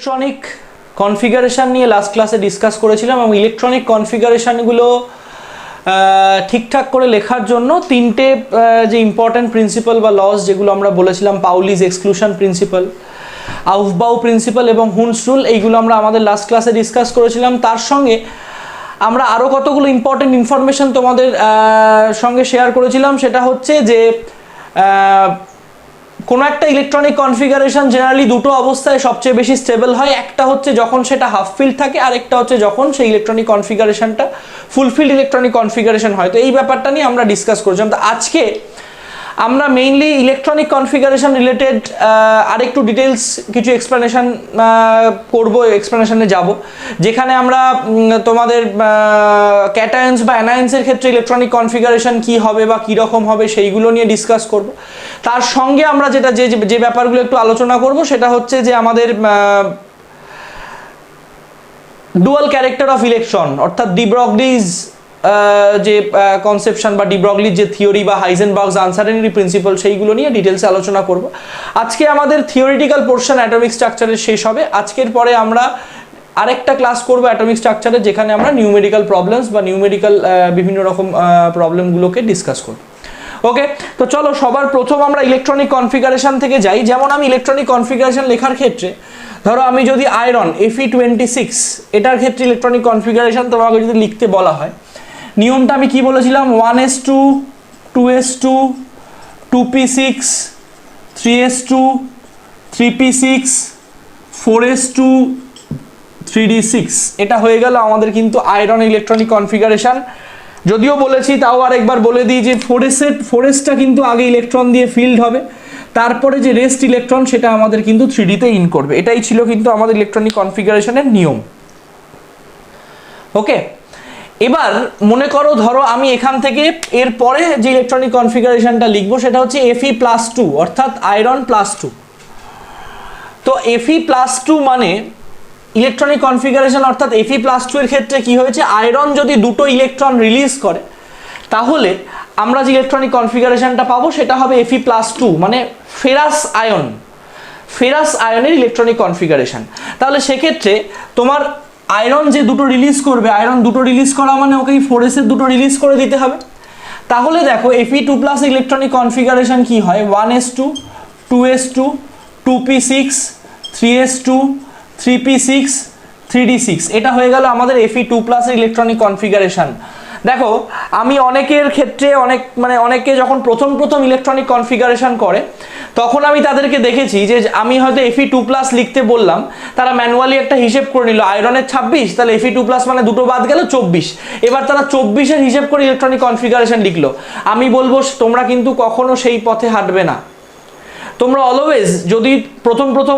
Electronic configuration নিয়ে last ক্লাসে discuss করেছিলাম এবং ইলেকট্রনিক কনফিগারেশনগুলো ঠিকঠাক করে লেখার জন্য তিনটে যে ইম্পর্ট্যান্ট প্রিন্সিপাল বা লস যেগুলো আমরা বলেছিলাম, পাউলিস এক্সক্লুশন প্রিন্সিপাল, আউফবাউ প্রিন্সিপাল এবং হুনস রুল, এইগুলো আমরা আমাদের লাস্ট ক্লাসে ডিসকাস করেছিলাম। তার সঙ্গে আমরা আরও কতগুলো ইম্পর্ট্যান্ট ইনফরমেশন তোমাদের সঙ্গে শেয়ার করেছিলাম। সেটা হচ্ছে যে কোনো একটা ইলেকট্রনিক কনফিগারেশন জেনারেলি দুটো অবস্থায় সবচেয়ে বেশি স্টেবল হয়। একটা হচ্ছে যখন সেটা হাফ ফিল্ড থাকে, আর একটা হচ্ছে যখন সেই ইলেকট্রনিক কনফিগারেশনটা ফুলফিল্ড ইলেকট্রনিক কনফিগারেশন হয়। তো এই ব্যাপারটা নিয়ে আমরা ডিসকাস করেছিলাম। তো আজকে আমরা মেইনলি ইলেকট্রনিক কনফিগারেশন রিলেটেড আরেকটু ডিটেলস কিছু এক্সপ্লেনেশন করবো, এক্সপ্লেনেশনে যাব, যেখানে আমরা তোমাদের ক্যাটায়ন্স বা অ্যানায়ন্সের ক্ষেত্রে ইলেকট্রনিক কনফিগারেশন কি হবে বা কীরকম হবে সেইগুলো নিয়ে ডিসকাস করব। তার সঙ্গে আমরা যেটা যে ব্যাপারগুলো একটু আলোচনা করব সেটা হচ্ছে যে আমাদের ডুয়াল ক্যারেক্টার অফ ইলেকট্রন, অর্থাৎ ডি ব্রগলিজ যে কনসেপশন বা ডি ব্রগলির যে থিওরি বা হাইজেনবার্গস আনসার্টেনিটি প্রিন্সিপাল, সেইগুলো নিয়ে ডিটেলসে আলোচনা করব। আজকে আমাদের থিওরিটিক্যাল পোর্শন অ্যাটমিক স্ট্রাকচারের শেষ হবে। আজকের পরে আমরা আরেকটা ক্লাস করব অ্যাটমিক স্ট্রাকচারে, যেখানে আমরা নিউমেরিক্যাল প্রবলেমস বা নিউমেরিক্যাল বিভিন্ন রকম প্রবলেমগুলোকে ডিসকাস করব। ওকে, তো চলো সবার প্রথম আমরা ইলেকট্রনিক কনফিগারেশন থেকে যাই। যেমন আমি ইলেকট্রনিক কনফিগারেশন লেখার ক্ষেত্রে, ধরো আমি যদি আয়রন Fe26 এটার ক্ষেত্রে ইলেকট্রনিক কনফিগারেশন তোমাকে যদি লিখতে বলা হয়, নিয়মটা আমি কি বলেছিলাম? 1s2 2s2 2p6 3s2 3p6 4s2 3d6, এটা হয়ে গেল আমাদের কিন্তু আয়রন ইলেকট্রনিক কনফিগারেশন। যদিও বলেছি, তাও আরেকবার বলে দিই যে ফোরেসটা কিন্তু আগে ইলেকট্রন দিয়ে ফিল্ড হবে, তারপরে যে রেস্ট ইলেকট্রন সেটা আমাদের কিন্তু 3D-তে ইন করবে। এটাই ছিল কিন্তু আমাদের ইলেকট্রনিক কনফিগারেশনের নিয়ম। ওকে, এবার মনে করো, ধরো আমি এখান থেকে এরপরে যে ইলেকট্রনিক কনফিগারেশনটা লিখবো সেটা হচ্ছে Fe+2, অর্থাৎ আয়রন +2। তো Fe+2 মানে ইলেকট্রনিক কনফিগারেশন, অর্থাৎ Fe+2 এর ক্ষেত্রে কি হয়েছে, আয়রন যদি দুটো ইলেকট্রন রিলিজ করে তাহলে আমরা যে ইলেকট্রনিক কনফিগারেশনটা পাবো সেটা হবে Fe+2, মানে ফেরাস আয়নের ইলেকট্রনিক কনফিগারেশন। তাহলে সেক্ষেত্রে তোমার আয়রন যে দুটো রিলিজ করবে, আয়রন দুটো রিলিজ করা মানে ওকে 4s এর দুটো রিলিজ করে দিতে হবে। তাহলে দেখো Fe2+ ইলেকট্রনিক কনফিগারেশন কি হয়, 1s2 2s2 2p6 3s2 3p6 3d6, এটা হয়ে গেল আমাদের Fe2+ এর ইলেকট্রনিক কনফিগারেশন। দেখো আমি অনেকের ক্ষেত্রে অনেকে যখন প্রথম ইলেকট্রনিক কনফিগারেশন করে তখন আমি তাদেরকে দেখেছি যে আমি হয়তো Fe2+ লিখতে বললাম, তারা ম্যানুয়ালি একটা হিসেব করে নিল, আয়রনের 26, তাহলে Fe2+ মানে দুটো বাদ গেল 24। এবার তারা 24-এর হিসেব করে ইলেকট্রনিক কনফিগারেশন লিখলো। আমি বলবো তোমরা কিন্তু কখনো সেই পথে হাঁটবে না। তোমরা অলওয়েজ যদি প্রথম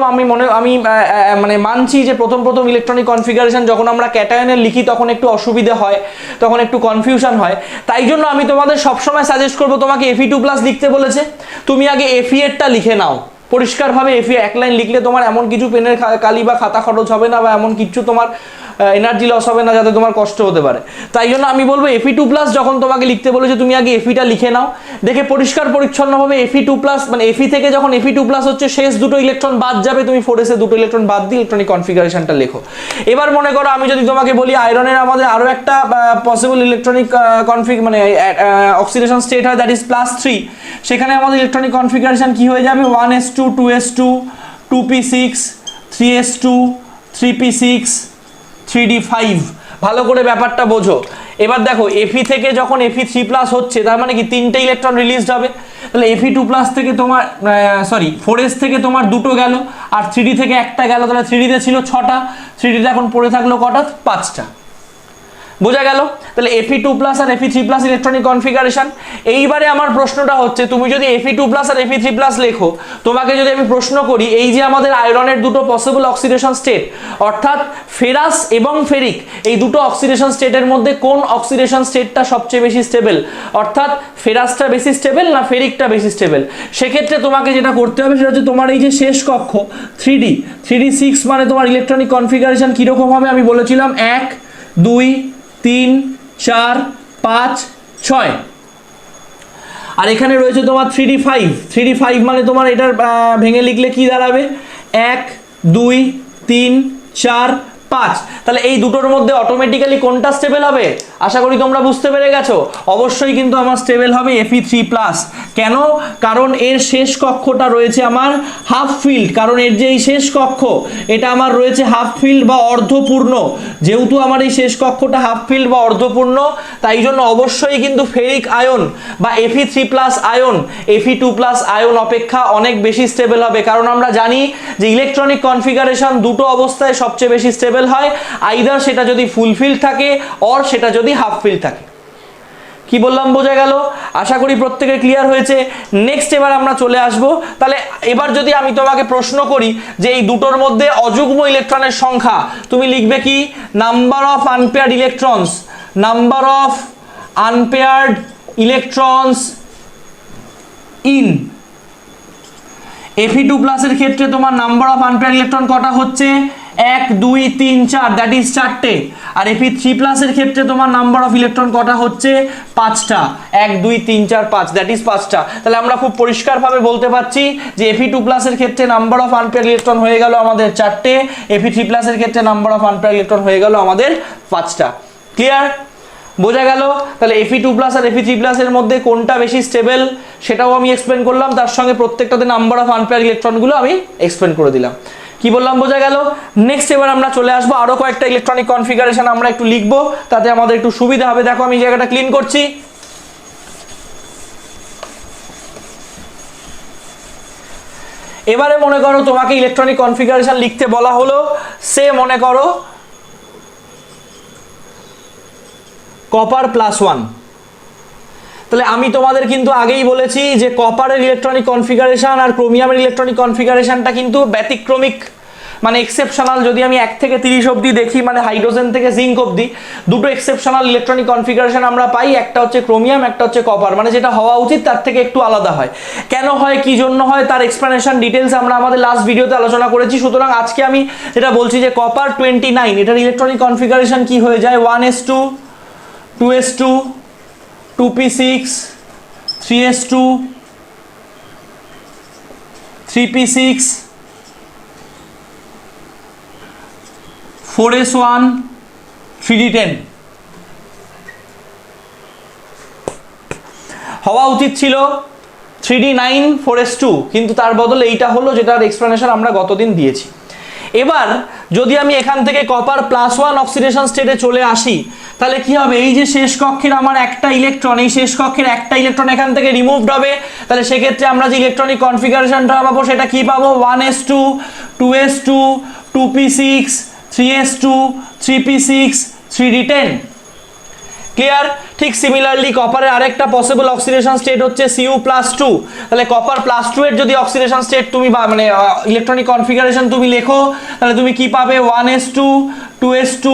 আমি মানছি যে প্রথম ইলেকট্রনিক কনফিগারেশন যখন আমরা ক্যাটায়নের লিখি তখন একটু অসুবিধা হয়, তখন একটু কনফিউশন হয়। তাই জন্য আমি তোমাদের সবসময় সাজেস্ট করবো, তোমাকে Fe2+ লিখতে বলেছে, তুমি আগে Fe এরটা লিখে নাও পরিষ্কারভাবে। Fe এক লাইন লিখলে তোমার এমন কিছু পেনের কালি বা খাতা খরচ হবে না, বা এমন কিছু তোমার এনার্জি লস হবে না যাতে তোমার কষ্ট হতে পারে। তাই জন্য আমি বলবো Fe2+ যখন তোমাকে লিখতে বলেছে তুমি আগে Feটা লিখে নাও, দেখে পরিষ্কার পরিচ্ছন্নভাবে Fe2+ মানে Fe থেকে যখন Fe2+ হচ্ছে শেষ দুটো ইলেকট্রন বাদ যাবে, তুমি 4s এর দুটো ইলেকট্রন বাদ দিয়ে ইলেকট্রনিক কনফিগারেশনটা লেখো। এবার মনে করো আমি যদি তোমাকে বলি আয়রনের আমাদের আরো একটা পসিবল ইলেকট্রনিক অক্সিডেশন স্টেট হয়, দ্যাট ইজ +3, সেখানে আমাদের ইলেকট্রনিক কনফিগারেশন কি হয়ে যাবে, 1s2 2s2 2p6 3s2 3p6 3d5। ভালো করে ব্যাপারটা বোঝো। এবার দেখো Fe থেকে যখন Fe3+ হচ্ছে, তার মানে কি তিনটে ইলেকট্রন রিলিজড হবে। তাহলে Fe2+ থেকে তোমার 4s থেকে তোমার দুটো গেল, আর 3d থেকে একটা গেল, তাহলে 3d-তে ছিল 6টা, 3d-তে এখন পড়ে থাকলো কটা, 5টা। বোঝা গেল? তাহলে Fe2+ আর Fe3+ ইলেকট্রনিক কনফিগারেশন। এইবারে আমার প্রশ্নটা হচ্ছে, তুমি যদি Fe2+ আর Fe3+ লেখো, তোমাকে যদি আমি প্রশ্ন করি এই যে আমাদের আয়রনের দুটো পসিবল অক্সিডেশন স্টেট, অর্থাৎ ফেরাস এবং ফেরিক, এই দুটো অক্সিডেশন স্টেটের মধ্যে কোন অক্সিডেশন স্টেটটা সবচেয়ে বেশি স্টেবল, অর্থাৎ ফেরাসটা বেশি স্টেবল না ফেরিকটা বেশি স্টেবল, সেক্ষেত্রে তোমাকে যেটা করতে হবে সেটা হচ্ছে তোমার এই যে শেষ কক্ষ 3d6 মানে তোমার ইলেকট্রনিক কনফিগারেশন কীরকম হবে আমি বলেছিলাম, 1 2 3 4 5 6, আর এখানে রয়েছে তোমার 3d5 মানে তোমার এটার ভেঙে লিখলে কি দাঁড়াবে, 1 2 3 4 5। তাহলে এই দুটোর মধ্যে অটোমেটিক্যালি কোনটা স্টেবল হবে? আশা করি তোমরা বুঝতে পেরে গেছো। অবশ্যই কিন্তু আমার স্টেবল হবে Fe3+। কেন? কারণ এর শেষ কক্ষটা রয়েছে আমার হাফ ফিল্ড, কারণ এর যে এই শেষ কক্ষ এটা আমার রয়েছে হাফ ফিল্ড বা অর্ধপূর্ণ। যেহেতু আমার এই শেষ কক্ষটা হাফ ফিল্ড বা অর্ধপূর্ণ, তাই জন্য অবশ্যই কিন্তু ফেরিক আয়ন বা Fe3+ আয়ন Fe2+ আয়ন অপেক্ষা অনেক বেশি স্টেবল হবে। কারণ আমরা জানি যে ইলেকট্রনিক কনফিগারেশন দুটো অবস্থায় সবচেয়ে বেশি স্টেবল হয়, আইদার সেটা যদি ফুল ফিল্ড থাকে অর সেটা যদি হাফ ফিল্ড থাকে। কি বললাম বোঝা গেল? আশা করি প্রত্যেকের ক্লিয়ার হয়েছে। নেক্সট এবার আমরা চলে আসব। তাহলে এবার যদি আমি তোমাকে প্রশ্ন করি যে এই দুটোর মধ্যে অযুগ্ম ইলেকট্রনের সংখ্যা, তুমি লিখবে কি? Number of unpaired electrons, number of unpaired electrons in Fe2+ এর ক্ষেত্রে তোমার নাম্বার অফ আনপেয়ার্ড ইলেকট্রন কটা হচ্ছে? 1 2 3 4, দ্যাট ইজ 4টে। আর Fe3+ এর ক্ষেত্রে তোমার নাম্বার অফ ইলেকট্রন কটা হচ্ছে? 5টা। 1 2 3 4 5, দ্যাট ইজ 5টা। তাহলে আমরা খুব পরিষ্কারভাবে বলতে পারছি যে Fe2+ এর ক্ষেত্রে নাম্বার অফ আনপেয়ার্ড ইলেকট্রন হয়ে গেল আমাদের 4টে, Fe3+ এর ক্ষেত্রে নাম্বার অফ আনপেয়ার্ড ইলেকট্রন হয়ে গেল আমাদের 5টা। ক্লিয়ার? বোঝা গেল? তাহলে Fe2+ আর Fe3+ এর মধ্যে কোনটা বেশি স্টেবল সেটাও আমি এক্সপ্লেন করলাম, তার সঙ্গে প্রত্যেকটাতে নাম্বার অফ আনপেয়ার্ড ইলেকট্রনগুলো আমি এক্সপ্লেন করে দিলাম। কি বললাম বোঝা গেল? নেক্সট এবার আমরা চলে আসবো আরো কয়েকটা ইলেকট্রনিক কনফিগারেশন আমরা একটু লিখবো, তাতে আমাদের একটু সুবিধা হবে। দেখো আমি জায়গাটা ক্লিন করছি। এবারে মনে করো তোমাকে ইলেকট্রনিক কনফিগারেশন লিখতে বলা হলো, সে মনে করো কপার +1। তাহলে আমি তোমাদের কিন্তু আগেই বলেছি যে কপারের ইলেকট্রনিক কনফিগারেশন আর ক্রোমিয়ামের ইলেকট্রনিক কনফিগারেশনটা কিন্তু ব্যতিক্রমিক, মানে এক্সেপশনাল। যদি আমি 1 থেকে 30 অবধি দেখি, মানে হাইড্রোজেন থেকে জিঙ্ক অবধি দুটো এক্সেপশনাল ইলেকট্রনিক কনফিগারেশন আমরা পাই, একটা হচ্ছে ক্রোমিয়াম, একটা হচ্ছে কপার। মানে যেটা হওয়া উচিত তার থেকে একটু আলাদা হয়। কেন হয়, কি জন্য হয়, তার এক্সপ্লেনেশন ডিটেলস আমরা আমাদের লাস্ট ভিডিওতে আলোচনা করেছি। সুতরাং আজকে আমি যেটা বলছি যে কপার 29, এটার ইলেকট্রনিক কনফিগারেশন কি হয়ে যায়? 1s2 2s2 2p6 3s2 3p6 4s1 3d10 হওয়া উচিত ছিল 3d9 4s2, কিন্তু তার বদলে এইটা হলো, যেটার এক্সপ্লেনেশন আমরা গতদিন দিয়েছি। এবার যদি আমি এখান থেকে কপার +1 অক্সিডেশন স্টেটে চলে আসি, তাহলে কি হবে? এই যে শেষ কক্ষের আমার একটা ইলেকট্রন, এই শেষ কক্ষের একটা ইলেকট্রন এখান থেকে রিমুভড হবে। তাহলে সেক্ষেত্রে আমরা যে ইলেকট্রনিক কনফিগারেশনটা পাবো সেটা কি পাবো? 1s2 2s2 2p6 3s2 3p6 3d10। Clear? ঠিক সিমিলারলি কপারের আরেকটা পসিবল অক্সিডেশন স্টেট হচ্ছে Cu+2। তাহলে কপার +2 এর যদি অক্সিডেশন স্টেট তুমি মানে ইলেকট্রনিক কনফিগারেশন তুমি লেখো, তাহলে তুমি কি পাবে? 1s2 2s2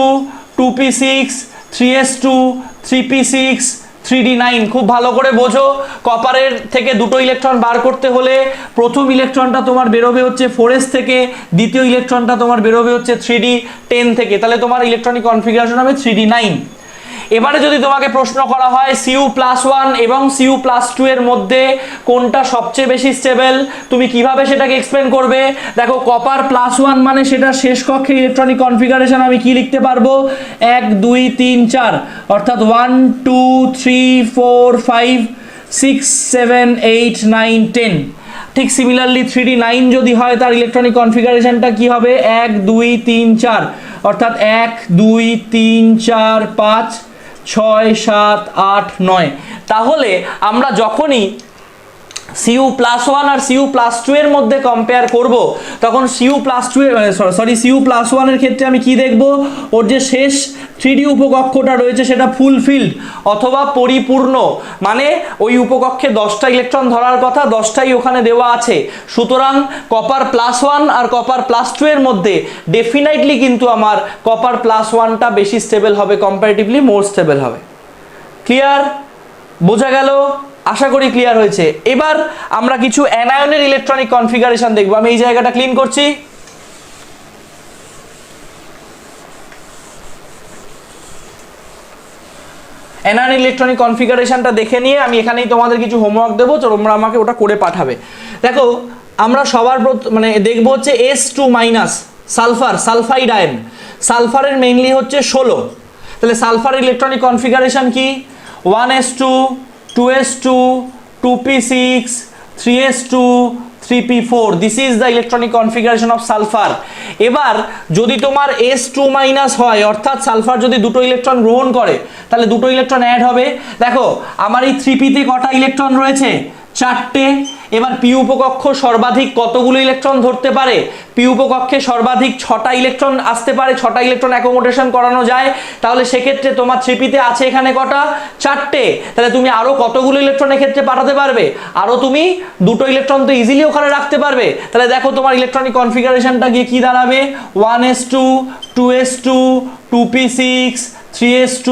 2p6 3s2 3p6 3d9। খুব ভালো করে বোঝো, কপারের থেকে দুটো ইলেকট্রন বার করতে হলে প্রথম ইলেকট্রনটা তোমার বেরোবে হচ্ছে 4s থেকে, দ্বিতীয় ইলেকট্রনটা তোমার বেরোবে হচ্ছে 3d10 থেকে। তাহলে তোমার ইলেকট্রনিক কনফিগারেশন হবে 3d9। এবারে যদি তোমাকে প্রশ্ন করা হয় Cu+1 এবং Cu+2 এর মধ্যে কোনটা সবচেয়ে বেশি স্টেবল, তুমি কিভাবে সেটাকে এক্সপ্লেন করবে? দেখো কপার +1 মানে সেটা শেষ কক্ষের ইলেকট্রনিক কনফিগারেশন আমি কি লিখতে পারবো? 1 2 3 4, অর্থাৎ 1 2 3 4 5 6 7 8 9 10। ঠিক সিমিলারলি 3d9 যদি হয় তার ইলেকট্রনিক কনফিগারেশনটা কি হবে? 1 2 3 4, অর্থাৎ 1 2 3 4 5 6 7 8 9। তাহলে আমরা যখনই Cu+1 আর Cu+2 এর মধ্যে কম্পেয়ার করব, তখন Cu+2 Cu+1 এর ক্ষেত্রে আমি কি দেখব? ওর যে শেষ 3D উপকক্ষটা রয়েছে সেটা ফুল ফিল্ড অথবা পরিপূর্ণ, মানে ওই উপকক্ষে 10টা ইলেকট্রন ধরার কথা, 10টাই ওখানে দেওয়া আছে। সুতরাং কপার +1 আর কপার +2 এর মধ্যে ডেফিনেটলি কিন্তু আমার কপার +1টা বেশি স্টেবল হবে, কম্পারেটিভলি মোর স্টেবল হবে। ক্লিয়ার? বোঝা গেল? আশা করি ক্লিয়ার হয়েছে। এবার আমরা কিছু অ্যানায়নের ইলেকট্রনিক কনফিগারেশন দেখব। আমি এই জায়গাটা ক্লিন করছি। অ্যানায়ন ইলেকট্রনিক কনফিগারেশনটা দেখে নিয়ে আমি এখানেই তোমাদের কিছু হোমওয়ার্ক দেবো, তোমরা আমাকে ওটা করে পাঠাবে। দেখো আমরা সবার মানে দেখবো হচ্ছে S2- সালফার, সালফাইড আয়ন, সালফারের মেইনলি হচ্ছে 16। তাহলে সালফার ইলেকট্রনিক কনফিগারেশন কি? 1s2 2s2 2p6 3s2 3p4, this is the electronic configuration of sulphur. এবার যদি তোমার s2 মাইনাস হয়, অর্থাৎ সালফার যদি দুটো ইলেকট্রন গ্রহণ করে, তাহলে দুটো ইলেকট্রন অ্যাড হবে। দেখো আমার এই 3p তে কটা ইলেকট্রন রয়েছে? 4টে। এবার পি উপকক্ষ সর্বাধিক কতগুলো ইলেকট্রন ধরতে পারে? পি উপকক্ষে সর্বাধিক 6টা ইলেকট্রন আসতে পারে, 6টা ইলেকট্রন অ্যাকোমোডেশন করানো যায়। তাহলে সেক্ষেত্রে তোমার 3p তে আছে এখানে কটা? 4টে। তাহলে তুমি আরো কতগুলো ইলেকট্রন এক্ষেত্রে পাঠাতে পারবে? আরো তুমি দুটো ইলেকট্রন তো ইজিলি ওখানে রাখতে পারবে। তাহলে দেখো তোমার ইলেকট্রনিক কনফিগারেশনটা গিয়ে কি দাঁড়াবে? 1s2 2s2 2p6 3s2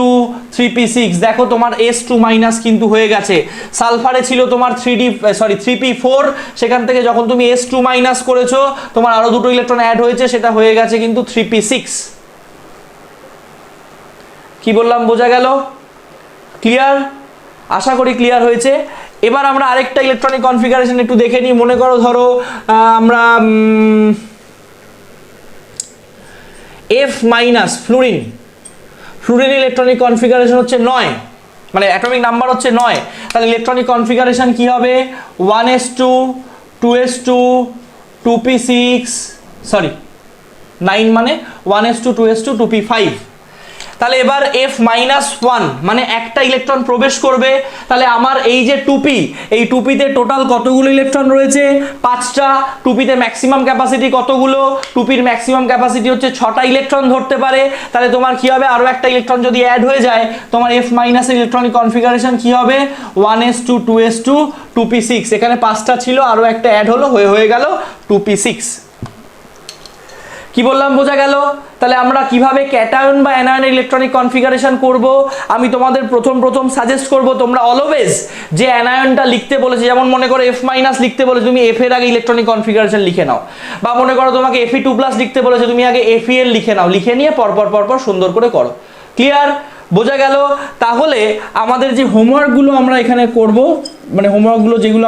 3p6। দেখো তোমার s2 মাইনাস কিন্তু হয়ে গেছে। সালফারে ছিল তোমার 3p4, সেখান থেকে যখন তুমি s2 মাইনাস করেছো তোমার আরো দুটো ইলেকট্রন অ্যাড হয়েছে, সেটা হয়ে গেছে কিন্তু 3p6। কি বললাম বোঝা গেল? ক্লিয়ার? আশা করি ক্লিয়ার হয়েছে। এবার আমরা আরেকটা ইলেকট্রনিক কনফিগারেশন একটু দেখে নিই। মনে করো ধরো আমরা f minus fluorine, fluorine electronic configuration হচ্ছে 9, মানে অ্যাটমিক নাম্বার হচ্ছে 9। তাহলে ইলেকট্রনিক কনফিগারেশন কি হবে? 1s2 2s2 2p6 সরি 9 মানে 1s2 2s2 2p5। তাহলে এবার f-1 মানে একটা ইলেকট্রন প্রবেশ করবে। তাহলে আমার এই যে 2p, এই 2p তে টোটাল কতগুলো ইলেকট্রন রয়েছে? 5টা। 2p তে ম্যাক্সিমাম ক্যাপাসিটি কতগুলো? 2p এর ম্যাক্সিমাম ক্যাপাসিটি হচ্ছে 6টা ইলেকট্রন ধরতে পারে। তাহলে তোমার কি হবে? আরো একটা ইলেকট্রন যদি অ্যাড হয়ে যায়, তোমার f- এর ইলেকট্রনিক কনফিগারেশন কি হবে? 1s2 2s2 2p6। এখানে 5টা ছিল, আরো একটা অ্যাড হলো, হয়ে গেল 2p6। কি বললাম বোঝা গেল? তাহলে আমরা কিভাবে ক্যাটায়ন বা অ্যানায়নের ইলেকট্রনিক কনফিগারেশন করব, আমি তোমাদের প্রথম সাজেস্ট করব তোমরা অলওয়েজ যে অ্যানায়নটা লিখতে বলেছে, যেমন মনে করো f- লিখতে বলেছে, তুমি f এর আগে ইলেকট্রনিক কনফিগারেশন লিখে নাও। বা মনে করো তোমাকে Fe2+ লিখতে বলেছে, তুমি আগে Fel লিখে নাও, লিখে নিয়ে পরপর সুন্দর করে করো। ক্লিয়ার? বোঝা গেল? তাহলে আমাদের যে হোমওয়ার্কগুলো আমরা এখানে করব, মানে হোমওয়ার্কগুলো যেগুলো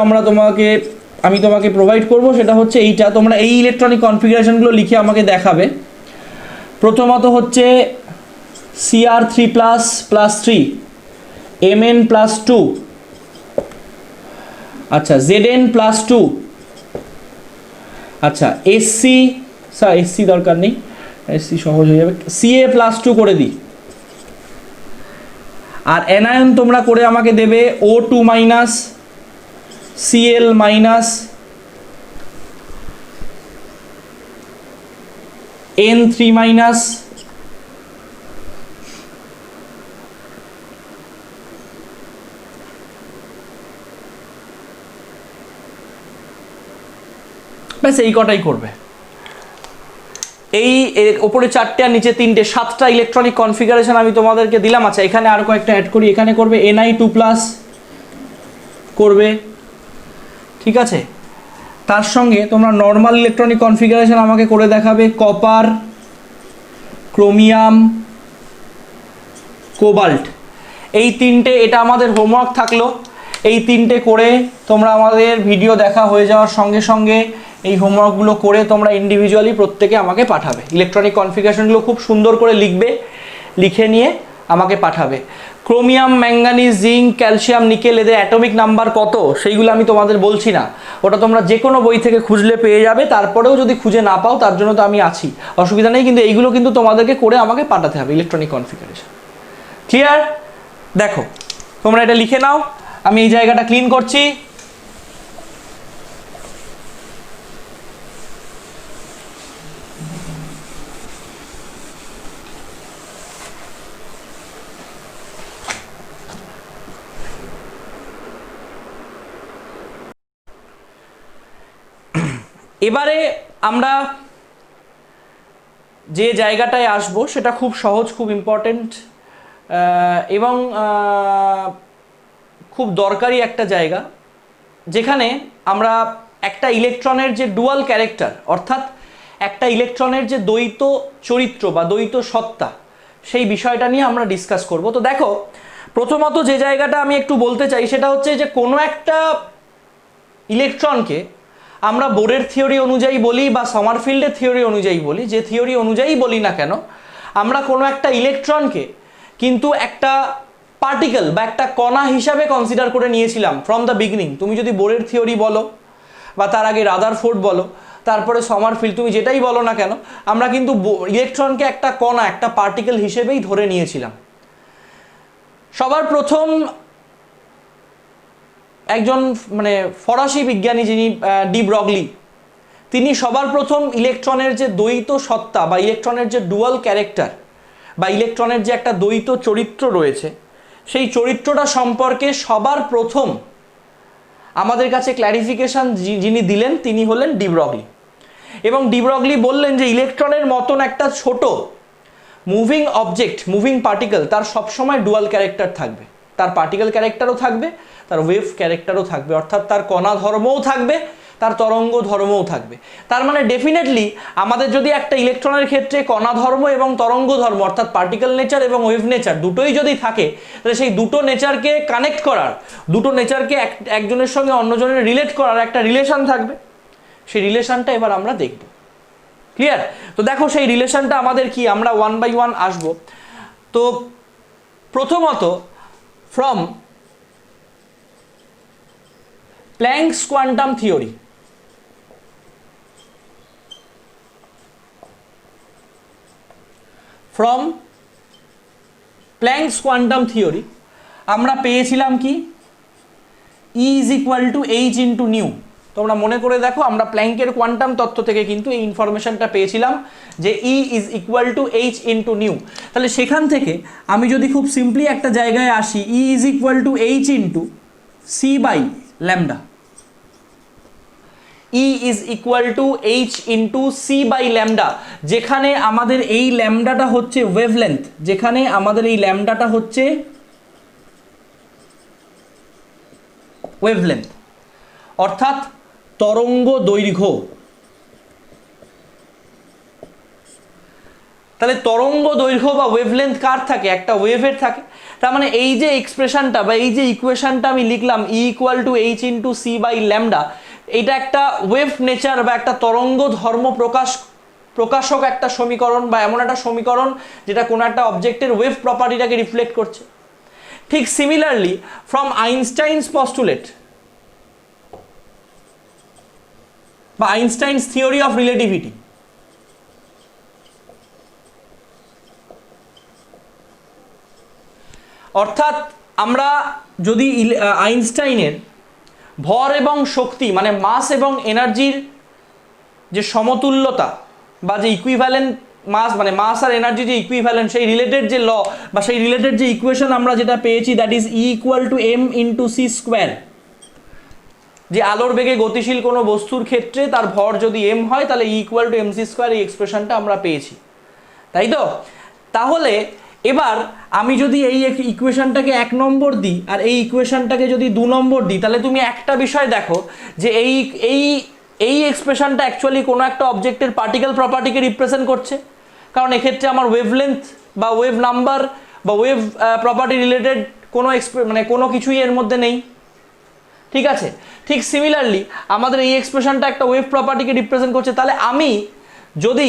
আমি তোমাকে প্রোভাইড করব, সেটা হচ্ছে এইটা। তোমরা এই ইলেকট্রনিক কনফিগারেশনগুলো লিখে আমাকে দেখাবে। প্রথমত হচ্ছে Cr3+ + 3 Mn+2, আচ্ছা Zn+2, আচ্ছা Sc দরকার নেই, Sc সহজ হয়ে যাবে, Ca+2 করে দিই। আর অ্যানায়ন তোমরা করে আমাকে দেবে O2-, Cl-, N3-, ব্যাস এই কটাই করবে। এই ওপরে 4টে আর নিচে 3টে, 7টা ইলেকট্রনিক কনফিগারেশন আমি তোমাদেরকে দিলাম। আচ্ছা এখানে আরো কয়েকটা অ্যাড করি। এখানে করবে Ni2+ করবে, ঠিক আছে? তার সঙ্গে তোমরা নর্মাল ইলেকট্রনিক কনফিগারেশন আমাকে করে দেখাবে কপার, ক্রোমিয়াম, কোবাল্ট। এই 3টে, এটা আমাদের হোমওয়ার্ক থাকলো। এই 3টে করে তোমরা আমাদের ভিডিও দেখা হয়ে যাওয়ার সঙ্গে সঙ্গে এই হোমওয়ার্কগুলো করে তোমরা ইন্ডিভিজুয়ালি প্রত্যেকে আমাকে পাঠাবে। ইলেকট্রনিক কনফিগারেশনগুলো খুব সুন্দর করে লিখবে, লিখে নিয়ে আমাকে পাঠাবে। Chromium, manganese, zinc, calcium, nickel, এদের অ্যাটমিক নাম্বার কত সেইগুলো আমি তোমাদের বলছি না, ওটা তোমরা যে কোনো বই থেকে খুঁজলে পেয়ে যাবে। তারপরেও যদি খুঁজে না পাও তার জন্য তো আমি আছি, অসুবিধা নেই। কিন্তু এইগুলো কিন্তু তোমাদেরকে করে আমাকে পাঠাতে হবে, ইলেকট্রনিক কনফিগারেশন। ক্লিয়ার? দেখো তোমরা এটা লিখে নাও, আমি এই জায়গাটা ক্লিন করছি। এবারে আমরা যে জায়গাটায় আসবো সেটা খুব সহজ, খুব ইম্পর্টেন্ট এবং খুব দরকারি একটা জায়গা, যেখানে আমরা একটা ইলেকট্রনের যে ডুয়াল ক্যারেক্টার, অর্থাৎ একটা ইলেকট্রনের যে দ্বৈত চরিত্র বা দ্বৈত সত্তা, সেই বিষয়টা নিয়ে আমরা ডিসকাস করব। তো দেখো প্রথমত যে জায়গাটা আমি একটু বলতে চাই সেটা হচ্ছে যে কোনো একটা ইলেকট্রনকে আমরা বোরের থিওরি অনুযায়ী বলি বা সমারফিল্ডের থিওরি অনুযায়ী বলি, যে থিওরি অনুযায়ী বলি না কেন, আমরা কোনো একটা ইলেকট্রনকে কিন্তু একটা পার্টিকেল বা একটা কণা হিসাবে কনসিডার করে নিয়েছিলাম ফ্রম দ্য বিগিনিং। তুমি যদি বোরের থিওরি বলো বা তার আগে রাদারফোর্ড বলো, তারপরে সমারফিল্ড, তুমি যেটাই বলো না কেন, আমরা কিন্তু ইলেকট্রনকে একটা কণা, একটা পার্টিকেল হিসেবেই ধরে নিয়েছিলাম। সবার প্রথম একজন মানে ফরাসি বিজ্ঞানী যিনি ডি ব্রগলি, তিনি সবার প্রথম ইলেকট্রনের যে দ্বৈত সত্তা বা ইলেকট্রনের যে ডুয়াল ক্যারেক্টার বা ইলেকট্রনের যে একটা দ্বৈত চরিত্র রয়েছে, সেই চরিত্রটা সম্পর্কে সবার প্রথম আমাদের কাছে ক্ল্যারিফিকেশন যিনি দিলেন তিনি হলেন ডি ব্রগলি। এবং ডি ব্রগলি বললেন যে ইলেকট্রনের মতন একটা ছোট মুভিং অবজেক্ট, মুভিং পার্টিকেল, তার সবসময় ডুয়াল ক্যারেক্টার থাকবে। তার পার্টিকেল ক্যারেক্টারও থাকবে, তার ওয়েভ ক্যারেক্টারও থাকবে, অর্থাৎ তার কণা ধর্মও থাকবে, তার তরঙ্গ ধর্মও থাকবে। তার মানে ডেফিনেটলি আমাদের যদি একটা ইলেকট্রনের ক্ষেত্রে কণা ধর্ম এবং তরঙ্গ ধর্ম অর্থাৎ পার্টিকেল নেচার এবং ওয়েভ নেচার দুটোই যদি থাকে, তাহলে সেই দুটো নেচারকে কানেক্ট করার, দুটো নেচারকে একজনের সঙ্গে অন্যজনের রিলেট করার একটা রিলেশন থাকবে। সেই রিলেশনটা এবার আমরা দেখব। ক্লিয়ার? তো দেখো সেই রিলেশনটা আমাদের কি, আমরা ওয়ান বাই ওয়ান আসবো। তো প্রথমত from planks quantum theory, from planks quantum theory আমরা পেয়েছিলাম কি, E is equal to H into new. তোমরা মনে করে দেখো, আমরা প্ল্যাঙ্কের কোয়ান্টাম তত্ত্ব থেকে কিন্তু এই ইনফরমেশনটা পেয়েছিলাম যে E is equal to H into new. তাহলে সেখান থেকে আমি যদি খুব সিম্পলি একটা জায়গায় আসি, E is equal to H into C by lambda, E is equal to H into C by lambda, যেখানে আমাদের এই ল্যামডাটা হচ্ছে ওয়েভলেন্থ, যেখানে আমাদের এই ল্যামডাটা হচ্ছে ওয়েভলেন্থ অর্থাৎ তরঙ্গ দৈর্ঘ্য। তাহলে তরঙ্গ দৈর্ঘ্য বা ওয়েভলেন্থ কার থাকে? একটা ওয়েভের থাকে। তার মানে এই যে এক্সপ্রেশনটা বা এই যে ইকুয়েশনটা আমি লিখলাম E equal to H into C by lambda, এটা একটা ওয়েভ নেচার বা একটা তরঙ্গ ধর্ম প্রকাশক একটা সমীকরণ বা এমন একটা সমীকরণ যেটা কোনো একটা অবজেক্টের ওয়েভ প্রপার্টিটাকে রিফ্লেক্ট করছে। ঠিক সিমিলারলি ফ্রম আইনস্টাইনস পস্টুলেট বা আইনস্টাইনস থিওরি অফ রিলেটিভিটি, অর্থাৎ আমরা যদি আইনস্টাইনের ভর এবং শক্তি মানে মাস এবং এনার্জির যে সমতুল্যতা বা যে ইকুইভ্যালেন্ট মাস মানে মাস আর এনার্জি যে ইকুইভ্যালেন্ট, সেই রিলেটেড যে ল বা সেই রিলেটেড যে ইকুয়েশন আমরা যেটা পেয়েছি, that is E equal to M into C square. যে আলোর বেগে গতিশীল কোনো বস্তুর ক্ষেত্রে তার ভর যদি m হয়, তাহলে E equal to M C square, এই এক্সপ্রেশনটা আমরা পেয়েছি, তাই তো? তাহলে এবার আমি যদি এই ইকুয়েশনটাকে 1 নম্বর দিই আর এই ইকুয়েশনটাকে যদি 2 নম্বর দিই, তাহলে তুমি একটা বিষয় দেখো যে এই এক্সপ্রেশনটা অ্যাকচুয়ালি কোনো একটা অবজেক্টের পার্টিকেল প্রপার্টিকে রিপ্রেজেন্ট করছে, কারণ এক্ষেত্রে আমার ওয়েভলেন্থ বা ওয়েভ নাম্বার বা ওয়েভ প্রপার্টি রিলেটেড কোনো কিছুই এর মধ্যে নেই। ঠিক আছে? ঠিক সিমিলারলি আমাদের এই এক্সপ্রেশনটা একটা ওয়েভ প্রপার্টিকে রিপ্রেজেন্ট করছে। তাহলে আমি যদি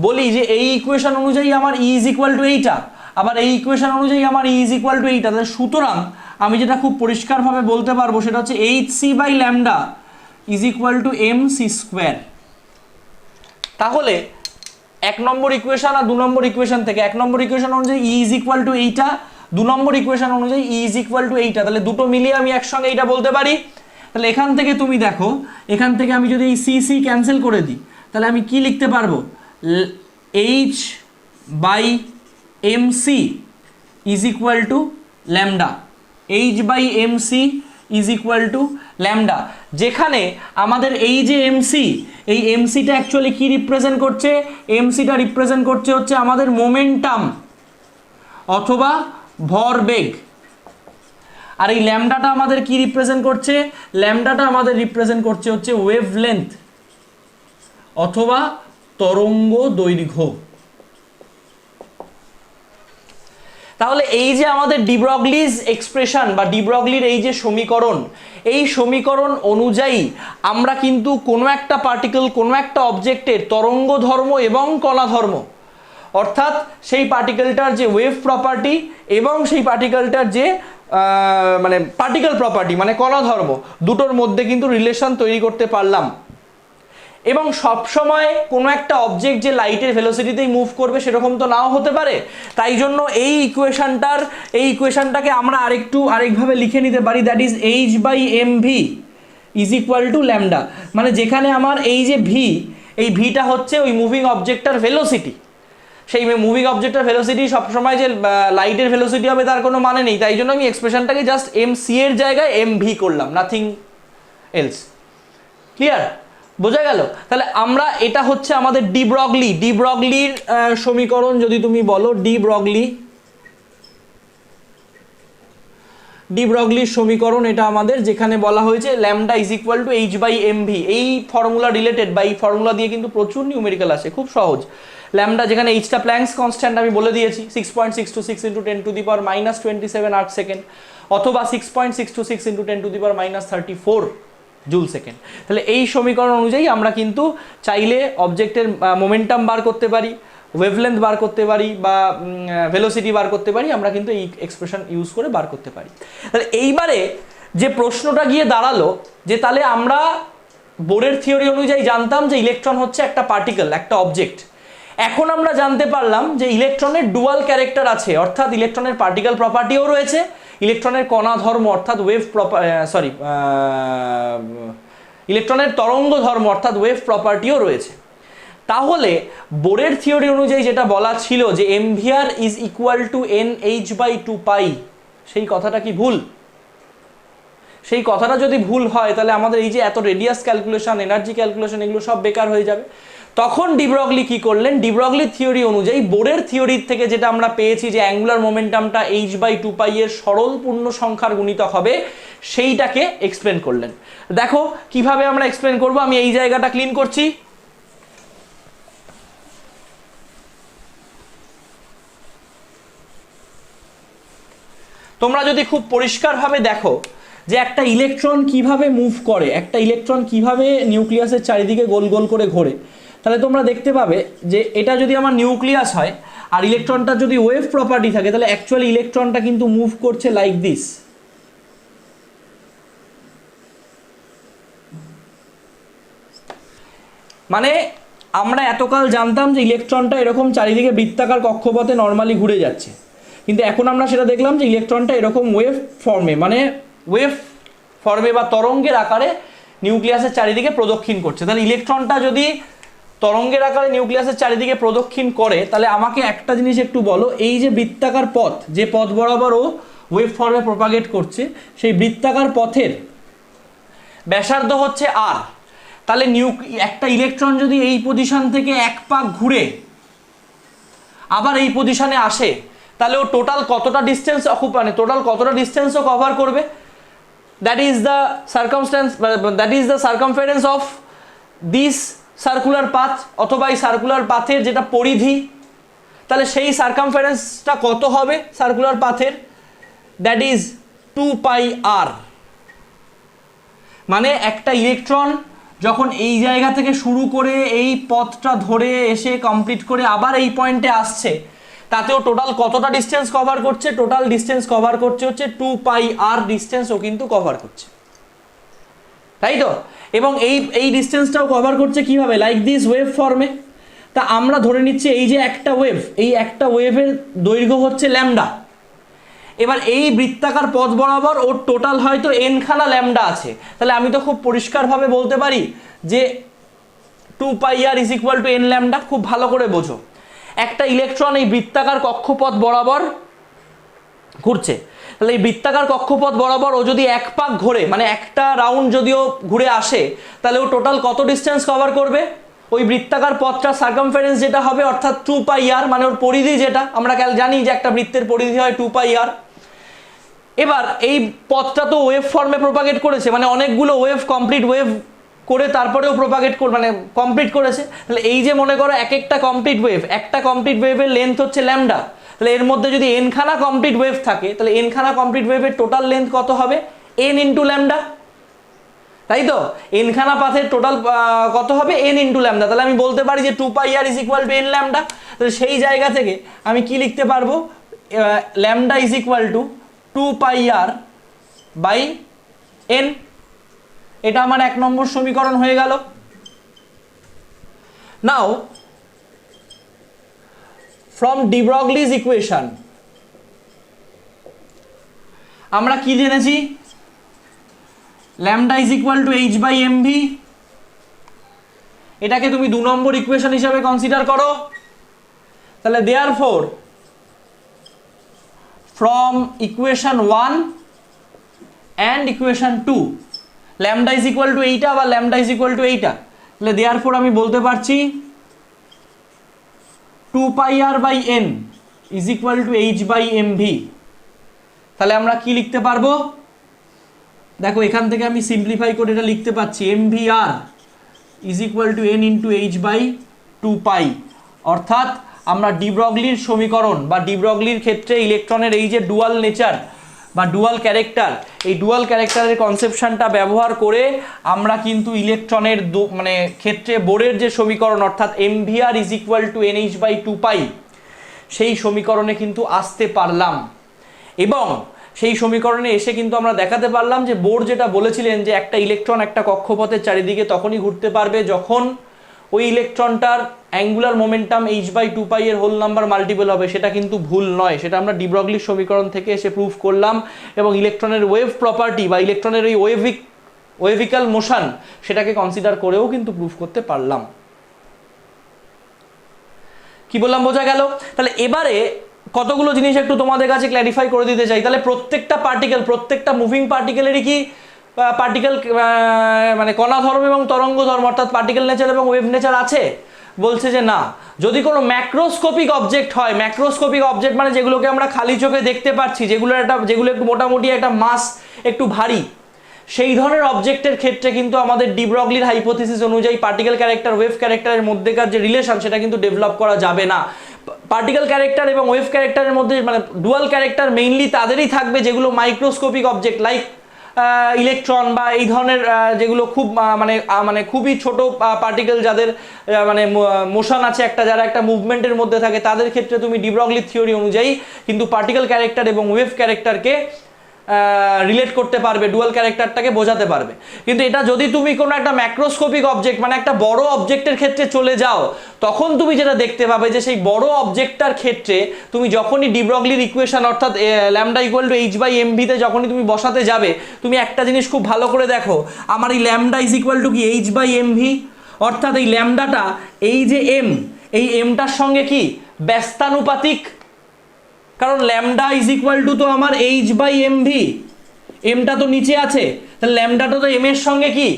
বলি যে এই ইকুয়েশন অনুযায়ী আমার E ইজ ইকুয়াল টু এইটা, আবার এই ইকুয়েশন অনুযায়ী আমার E ইজ ইকুয়াল টু এইটা, তাহলে সুতরাং আমি যেটা খুব পরিষ্কারভাবে বলতে পারবো সেটা হচ্ছে H C by lambda is equal to M C square. তাহলে 1 নম্বর ইকুয়েশন আর 2 নম্বর ইকুয়েশন থেকে 1 নম্বর ইকুয়েশন অনুযায়ী E ইজ ইকুয়াল টু এইটা, 2 নম্বর ইকুয়েশন অনুযায়ী E ইজ ইকুয়াল টু এইটা, তাহলে দুটো মিলিয়ে আমি একসঙ্গে এইটা বলতে পারি। তাহলে এখান থেকে তুমি দেখো, এখান থেকে আমি যদি এই সি সি ক্যান্সেল করে দিই, তাহলে আমি কি লিখতে পারবো? H by M C is equal to lambda, H by M C is equal to lambda, যেখানে আমাদের এই যে এমসি, এই এমসিটা অ্যাকচুয়ালি কি রিপ্রেজেন্ট করছে? এমসিটা রিপ্রেজেন্ট করছে হচ্ছে আমাদের মোমেন্টাম অথবা ভরবেগ, আর এই ল্যামডাটা আমাদের কি রিপ্রেজেন্ট করছে? ল্যামডাটা আমাদের রিপ্রেজেন্ট করছে হচ্ছে ওয়েভলেন্থ অথবা তরঙ্গ দৈর্ঘ্য। তাহলে এই যে আমাদের ডি ব্রগলিজ এক্সপ্রেশন বা ডি ব্রগলির এই যে সমীকরণ, এই সমীকরণ অনুযায়ী আমরা কিন্তু কোনো একটা পার্টিকেল, কোনো একটা অবজেক্টের তরঙ্গ ধর্ম এবং কণা ধর্ম, অর্থাৎ সেই পার্টিকেলটার যে ওয়েভ প্রপার্টি এবং সেই পার্টিকেলটার যে মানে পার্টিকেল প্রপার্টি মানে কণা ধর্ম, দুটোর মধ্যে কিন্তু রিলেশন তৈরি করতে পারলাম। এবং সবসময় কোনো একটা অবজেক্ট যে লাইটের ভেলোসিটিতেই মুভ করবে সেরকম তো নাও হতে পারে, তাই জন্য এই ইকুয়েশনটাকে আমরা আরেকভাবে লিখে নিতে পারি, that is h/mv is equal to lambda. মানে যেখানে আমার এই যে ভি, এই ভিটা হচ্ছে ওই মুভিং অবজেক্টটার ভেলোসিটি, সেই মুভিং অবজেক্টের ভেলোসিটি সবসময় যে লাইটের ভেলোসিটি হবে তার কোনো মানে নেই, তাই জন্য আমি এক্সপ্রেশনটাকে জাস্ট mc এর জায়গায় mv করলাম, নাথিং এলস। ক্লিয়ার? বোঝা গেল? তাহলে আমরা এটা হচ্ছে আমাদের ডি ব্রগলির সমীকরণ। যদি তুমি বলো ডি ব্রগলির সমীকরণ, এটা আমাদের যেখানে বলা হয়েছে lambda is equal two h/mv। এই ফর্মুলা রিলেটেড বা এই ফর্মুলা দিয়ে কিন্তু প্রচুর নিউমেরিক্যাল আসে, খুব সহজ। ল্যামডা যেখানে এইচটা প্ল্যাঙ্কস কনস্ট্যান্ট আমি বলে দিয়েছি 6.626 × 10⁻27 আর্ক সেকেন্ড, অথবা 6.626 × 10⁻34 জুল সেকেন্ড। তাহলে এই সমীকরণ অনুযায়ী আমরা কিন্তু চাইলে অবজেক্টের মোমেন্টাম বার করতে পারি, ওয়েভলেন্থ বার করতে পারি, বা ভেলোসিটি বার করতে পারি, আমরা কিন্তু এই এক্সপ্রেশন ইউজ করে বার করতে পারি। তাহলে এইবারে যে প্রশ্নটা গিয়ে দাঁড়ালো যে তাহলে আমরা বোরের থিওরি অনুযায়ী জানতাম যে ইলেকট্রন হচ্ছে একটা পার্টিকেল, একটা অবজেক্ট। এখন আমরা জানতে পারলাম যে ইলেকট্রনের ডুয়াল ক্যারেক্টার আছে, অর্থাৎ ইলেকট্রনের পার্টিকেল প্রপার্টিও রয়েছে, ইলেকট্রনের কণা ধর্ম অর্থাৎ ইলেকট্রনের তরঙ্গ ধর্ম অর্থাৎ ওয়েভ প্রপার্টিও রয়েছে। তাহলে বোরের থিওরি অনুযায়ী যেটা বলা ছিল যে mvr is equal two nh/2π, সেই কথাটা কি ভুল? সেই কথাটা যদি ভুল হয় তাহলে আমাদের এই যে এত রেডিয়াস ক্যালকুলেশন, এনার্জি ক্যালকুলেশন, এগুলো সব বেকার হয়ে যাবে। তখন ডি ব্রগলি কি করলেন? ডি ব্রগলির থিওরি অনুযায়ী বোরের থিওরির থেকে যেটা আমরা পেয়েছি যে অ্যাঙ্গুলার মোমেন্টামটা h/2π এর সরল পূর্ণ সংখ্যার গুণিতক হবে, সেইটাকে এক্সপ্লেন করলেন। দেখো কিভাবে আমরা এক্সপ্লেন করব, আমি এই জায়গাটা ক্লিন করছি। তোমরা যদি খুব পরিষ্কারভাবে দেখো যে একটা ইলেকট্রন কিভাবে মুভ করে, একটা ইলেকট্রন কিভাবে নিউক্লিয়াসের চারিদিকে গোল গোল করে ঘোরে, তাহলে তোমরা দেখতে পাবে যে এটা যদি আমার নিউক্লিয়াস হয় আর ইলেকট্রনটা যদি ওয়েভ প্রপার্টি থাকে, তাহলে অ্যাকচুয়ালি ইলেকট্রনটা কিন্তু মুভ করছে লাইক দিস। মানে আমরা এতকাল জানতাম যে ইলেকট্রনটা এরকম চারিদিকে বৃত্তাকার কক্ষপথে নর্মালি ঘুরে যাচ্ছে, কিন্তু এখন আমরা সেটা দেখলাম যে ইলেকট্রনটা এরকম ওয়েভ ফর্মে বা তরঙ্গের আকারে নিউক্লিয়াসের চারিদিকে প্রদক্ষিণ করছে। তাহলে ইলেকট্রনটা যদি তরঙ্গের আকারে নিউক্লিয়াসের চারিদিকে প্রদক্ষিণ করে, তাহলে আমাকে একটা জিনিস একটু বলো, এই যে বৃত্তাকার পথ, যে পথ বরাবর ও ওয়েভ ফর্মে প্রপাগেট করছে, সেই বৃত্তাকার পথের ব্যাসার্ধ হচ্ছে r। তাহলে একটা ইলেকট্রন যদি এই পজিশন থেকে এক পাক ঘুরে আবার এই পজিশনে আসে, তাহলে ও টোটাল কতটা ডিস্টেন্স ও কভার করবে? That is the circumference of this circular path, অথবা এই সার্কুলার পাথের যেটা পরিধি। তাহলে সেই সার্কামফারেন্সটা কত হবে সার্কুলার পাথের? That is 2πr। মানে একটা ইলেকট্রন যখন এই জায়গা থেকে শুরু করে এই পথটা ধরে এসে কমপ্লিট করে আবার এই পয়েন্টে আসছে, তাতেও টোটাল কতটা ডিস্টেন্স কভার করছে? টোটাল ডিস্টেন্স কভার করছে হচ্ছে 2πr ডিস্টেন্স ও কিন্তু কভার করছে, তাই তো? এবং এই ডিস্টেন্সটাও কভার করছে কিভাবে? লাইক দিস ওয়েভ ফর্মে। তা আমরা ধরে নিচ্ছি এই যে একটা ওয়েভ, এই একটা ওয়েভের দৈর্ঘ্য হচ্ছে ল্যামডা। এবার এই বৃত্তাকার পথ বরাবর ওর টোটাল হয়তো n খানা ল্যামডা আছে, তাহলে আমি তো খুব পরিষ্কারভাবে বলতে পারি যে 2πr is equal to n lambda. খুব ভালো করে বোঝো, একটা ইলেকট্রন এই বৃত্তাকার কক্ষপথ বরাবর ঘুরছে, তাহলে এই বৃত্তাকার কক্ষপথ বরাবর ও যদি এক পাক ঘোরে, মানে একটা রাউন্ড যদিও ঘুরে আসে, তাহলে ও টোটাল কত ডিস্টেন্স কভার করবে? ওই বৃত্তাকার পথটা সার্কামফারেন্স যেটা হবে অর্থাৎ 2πr, মানে ওর পরিধি যেটা আমরা জানি যে একটা বৃত্তের পরিধি হয় 2πr। এবার এই পথটা তো ওয়েভ ফর্মে প্রপাগেট করেছে, মানে অনেকগুলো কমপ্লিট ওয়েভ করে তারপরেও কমপ্লিট করেছে। তাহলে এই যে মনে করো একটা কমপ্লিট ওয়েভের লেন্থ হচ্ছে ল্যামডা, তাহলে এর মধ্যে যদি n খানা কমপ্লিট ওয়েভ থাকে তাহলে n খানা কমপ্লিট ওয়েভের টোটাল লেন্থ কত হবে n ইন্টু ল্যামডা, তাই তো n খানা পাথের টোটাল কত হবে n ইন্টু ল্যামডা। তাহলে আমি বলতে পারি যে 2 pi r is equal to n lambda. তাহলে সেই জায়গা থেকে আমি কি লিখতে পারবো, lambda is equal to 2 pi r by n। এটা আমার 1 নম্বর সমীকরণ হয়ে গেল। Now from de Broglie's equation আমরা কি জেনেছি, lambda is equal to h by mv। এটাকে তুমি 2 নম্বর ইকুয়েশন হিসাবে কনসিডার করো। তাহলে therefore from equation 1 and equation 2 lambda is equal two এইটা বা ল্যামডা ইজ ইকুয়াল টু এইটা। তাহলে দেয়ারফর আমি বলতে পারছি 2 pi r by n is equal to h by mv। তাহলে আমরা কি লিখতে পারবো, দেখো এখান থেকে আমি সিম্পলিফাই করে এটা লিখতে পাচ্ছি mvr is equal to n into h by 2 pi. অর্থাৎ আমরা ডি ব্রগলির সমীকরণ বা ডি ব্রগলির ক্ষেত্রে ইলেকট্রনের এই যে ডুয়াল নেচার বা ডুয়াল ক্যারেক্টার, এই ডুয়াল ক্যারেক্টারের কনসেপশনটা ব্যবহার করে আমরা কিন্তু ইলেকট্রনের মানে ক্ষেত্রে বোরের যে সমীকরণ অর্থাৎ mvr is equal to nh by 2 pi সেই সমীকরণে কিন্তু আসতে পারলাম। এবং সেই সমীকরণে এসে কিন্তু আমরা দেখাতে পারলাম যে বোর যেটা বলেছিলেন যে একটা ইলেকট্রন একটা কক্ষপথের চারিদিকে তখনই ঘুরতে পারবে যখন ওই ইলেকট্রনটার অ্যাঙ্গুলার মোমেন্টাম h বাই 2 পাই এর হোল নাম্বার মাল্টিপল হবে, সেটা কিন্তু ভুল নয়। সেটা আমরা ডি ব্রগলির সমীকরণ থেকে এসে প্রুফ করলাম এবং ইলেকট্রনের ওয়েভ প্রপার্টি বা ইলেকট্রনের ওই ওয়েভিক্যাল মোশন সেটাকে কনসিডার করেও কিন্তু প্রুফ করতে পারলাম। কি বললাম বোঝা গেল? তাহলে এবারে কতগুলো জিনিস একটু তোমাদের কাছে ক্ল্যারিফাই করে দিতে চাই। তাহলে প্রত্যেকটা পার্টিকেল, প্রত্যেকটা মুভিং পার্টিকেলেরই কি পার্টিকেল মানে কণা ধর্ম এবং তরঙ্গ ধর্ম অর্থাৎ পার্টিকেল নেচার এবং ওয়েভ নেচার আছে? বলছে যে না। যদি কোনো ম্যাক্রোস্কোপিক অবজেক্ট হয়, ম্যাক্রোস্কোপিক অবজেক্ট মানে যেগুলোকে আমরা খালি চোখে দেখতে পাচ্ছি, যেগুলো একটু মোটামুটি একটা মাস একটু ভারী, সেই ধরনের অবজেক্টের ক্ষেত্রে কিন্তু আমাদের ডি ব্রগলির হাইপোথিসিস অনুযায়ী পার্টিকেল ক্যারেক্টার ওয়েভ ক্যারেক্টারের মধ্যেকার যে রিলেশন সেটা কিন্তু ডেভেলপ করা যাবে না। পার্টিকেল ক্যারেক্টার এবং ওয়েভ ক্যারেক্টারের মধ্যে মানে ডুয়াল ক্যারেক্টার মেইনলি তাদেরই থাকবে যেগুলো মাইক্রোস্কোপিক অবজেক্ট লাইক ইলেকট্রন বা এই ধরনের যেগুলো খুব মানে খুবই ছোট পার্টিকেল যাদের মানে মোশন আছে একটা, যারা একটা মুভমেন্টের মধ্যে থাকে, তাদের ক্ষেত্রে তুমি ডি ব্রগলির থিওরি অনুযায়ী কিন্তু পার্টিকেল ক্যারেক্টার এবং ওয়েভ ক্যারেক্টারকে রিলেট করতে পারবে, ডুয়াল ক্যারেক্টারটাকে বোঝাতে পারবে। কিন্তু এটা যদি তুমি কোনো একটা ম্যাক্রোস্কোপিক অবজেক্ট মানে একটা বড় অবজেক্টের ক্ষেত্রে চলে যাও, তখন তুমি যেটা দেখতে পাবে যে সেই বড় অবজেক্টটার ক্ষেত্রে তুমি যখনই ডি ব্রগলির ইকুয়েশন অর্থাৎ lambda equal to h by mv-তে যখনই তুমি বসাতে যাবে, তুমি একটা জিনিস খুব ভালো করে দেখো, আমার এই ল্যামডা ইজ ইকুয়াল টু কি h বাই mv, অর্থাৎ এই ল্যামডাটা এই যে m, এই mটার সঙ্গে কি ব্যস্তানুপাতিক, কারণ ল্যামডা ইজ ইকুয়াল টু তো আমার h বাই mv, এমটা তো নিচে আছে, তাহলে ল্যামডাটা তো m এর সঙ্গে কি